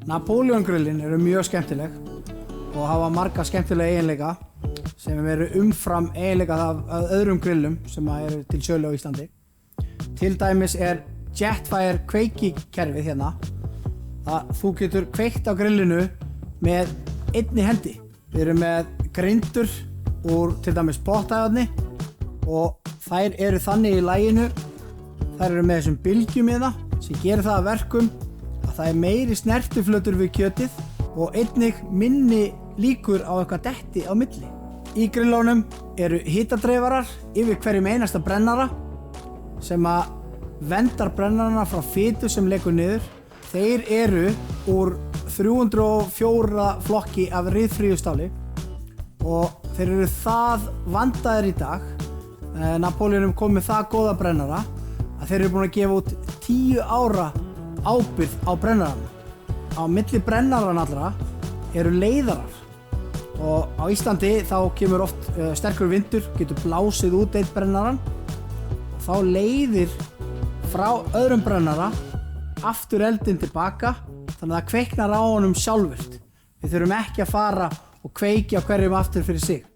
Napoleon grillin eru mjög skemmtileg og hafa marga skemmtilega eiginleika sem eru umfram eiginleika af öðrum grillum sem eru til sölu á Íslandi. Til dæmis Jetfire kveikikerfið hérna. Þú getur kveikt á grillinu með einni hendi. Við erum með grindur úr til dæmis pottæðarni og þær eru þannig í laginu. Þær eru með þessum bylgjum hérna sem gerir það að verkum að það meiri snertiflötur við kjötið og einnig minni líkur á eitthvað detti á milli. Í grillunum eru hitadreifarar yfir hverjum einasta brennara sem að vendar brennarana frá fitu sem lekur niður. Þeir eru úr 304 flokki af ryðfríu stáli og þeir eru það vandaðir í dag. Napoleon kom með það góða brennara að þeir eru búin að gefa út 10 ára ábyrgð á brennarana. Á milli brennarana allra eru leiðarar og á Íslandi þá kemur oft sterkur vindur, getur blásið út einn brennaran og þá leiðir frá öðrum brennara aftur eldinn tilbaka þannig að það kveiknar á honum sjálfvirkt. Við þurfum ekki að fara og kveikja hverjum aftur fyrir sig.